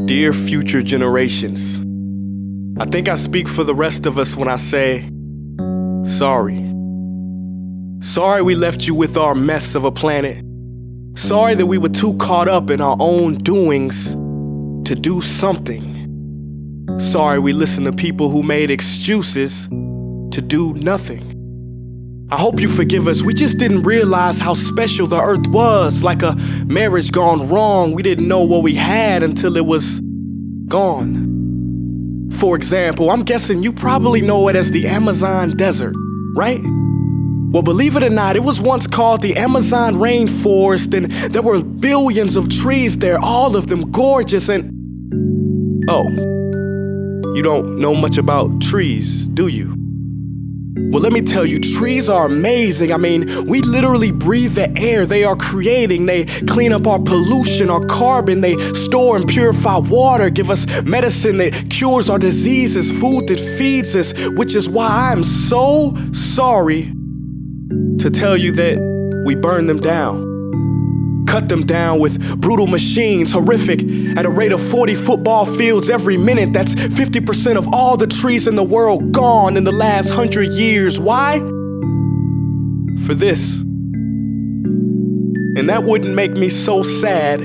Dear future generations, I think I speak for the rest of us when I say, sorry. Sorry we left you with our mess of a planet. Sorry that we were too caught up in our own doings to do something. Sorry we listened to people who made excuses to do nothing. I hope you forgive us. We just didn't realize how special the earth was. Like a marriage gone wrong, we didn't know what we had until it was gone. For example, I'm guessing you probably know it as the Amazon desert, right? Well, believe it or not, it was once called the Amazon rainforest, and there were billions of trees there, all of them gorgeous. And oh, you don't know much about trees, do you? Well, let me tell you, trees are amazing. I mean, we literally breathe the air they are creating. They clean up our pollution, our carbon. They store and purify water, give us medicine that cures our diseases, food that feeds us, which is why I'm so sorry to tell you that we burn them down. Cut them down with brutal machines, horrific, at a rate of 40 football fields every minute. That's 50% of all the trees in the world gone in the last 100 years. Why? For this. And that wouldn't make me so sad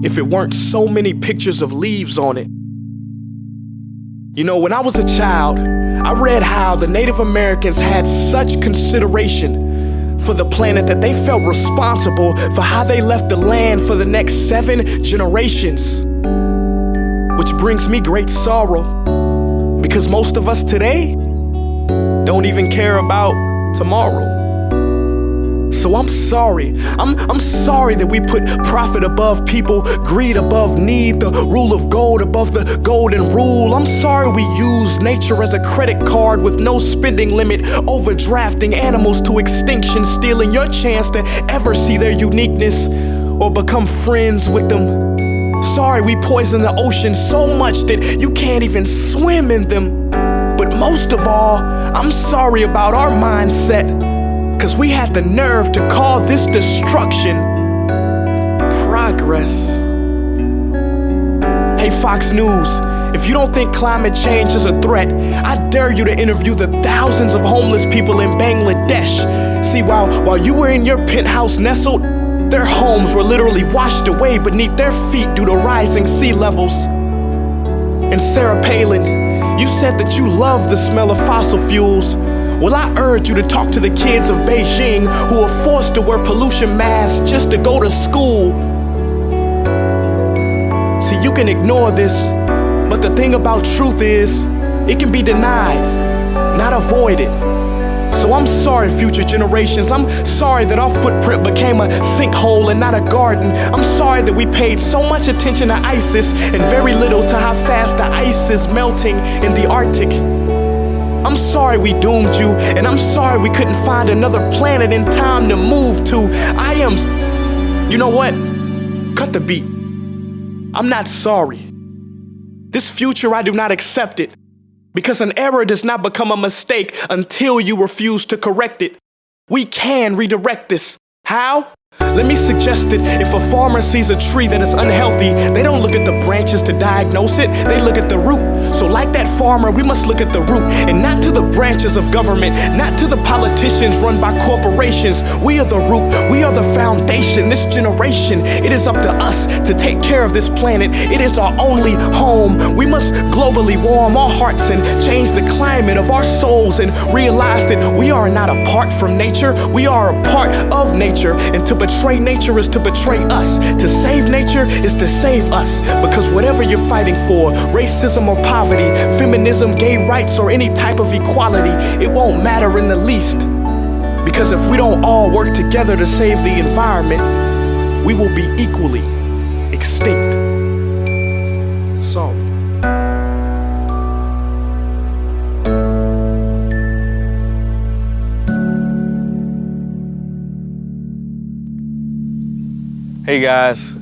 if it weren't so many pictures of leaves on it. You know, when I was a child, I read how the Native Americans had such consideration for the planet that they felt responsible for how they left the land for the next 7 generations. Which brings me great sorrow, because most of us today don't even care about tomorrow. So I'm sorry. I'm sorry that we put profit above people, greed above need, the rule of gold above the golden rule. I'm sorry we use nature as a credit card with no spending limit, overdrafting animals to extinction, stealing your chance to ever see their uniqueness or become friends with them. Sorry we poison the ocean so much that you can't even swim in them. But most of all, I'm sorry about our mindset, 'cause we had the nerve to call this destruction progress. Hey Fox News, if you don't think climate change is a threat, I dare you to interview the thousands of homeless people in Bangladesh. See, while you were in your penthouse nestled, their homes were literally washed away beneath their feet due to rising sea levels. And Sarah Palin, you said that you love the smell of fossil fuels. Well, I urge you to talk to the kids of Beijing who are forced to wear pollution masks just to go to school. See, you can ignore this, but the thing about truth is, it can be denied, not avoided. So I'm sorry, future generations. I'm sorry that our footprint became a sinkhole and not a garden. I'm sorry that we paid so much attention to ISIS and very little to how fast the ice is melting in the Arctic. I'm sorry we doomed you, and I'm sorry we couldn't find another planet in time to move to. You know what? Cut the beat. I'm not sorry. This future, I do not accept it, because an error does not become a mistake until you refuse to correct it. We can redirect this. How? Let me suggest that if a farmer sees a tree that is unhealthy, they don't look at the branches to diagnose it, they look at the root. So like that farmer, we must look at the root, and not to the branches of government, not to the politicians run by corporations. We are the root, we are the foundation. This generation, it is up to us to take care of this planet. It is our only home. We must globally warm our hearts and change the climate of our souls and realize that we are not apart from nature, we are a part of nature. And to betray nature is to betray us. To save nature is to save us. Because whatever you're fighting for, racism or poverty, feminism, gay rights, or any type of equality, it won't matter in the least. Because if we don't all work together to save the environment, we will be equally extinct. Sorry. Hey guys,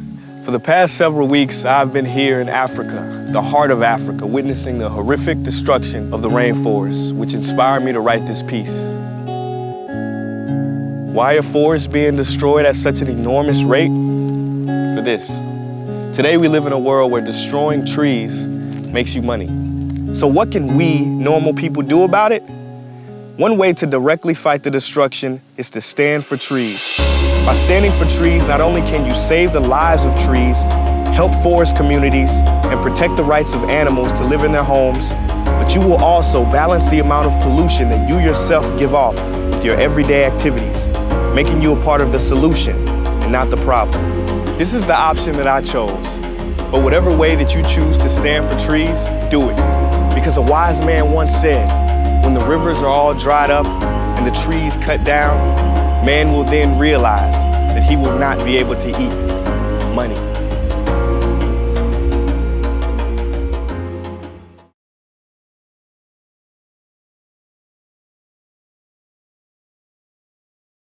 for the past several weeks, I've been here in Africa, the heart of Africa, witnessing the horrific destruction of the rainforest, which inspired me to write this piece. Why are forests being destroyed at such an enormous rate? For this. Today we live in a world where destroying trees makes you money. So what can we, normal people, do about it? One way to directly fight the destruction is to stand for trees. By standing for trees, not only can you save the lives of trees, help forest communities, and protect the rights of animals to live in their homes, but you will also balance the amount of pollution that you yourself give off with your everyday activities, making you a part of the solution and not the problem. This is the option that I chose. But whatever way that you choose to stand for trees, do it. Because a wise man once said, when the rivers are all dried up and the trees cut down, man will then realize that he will not be able to eat money.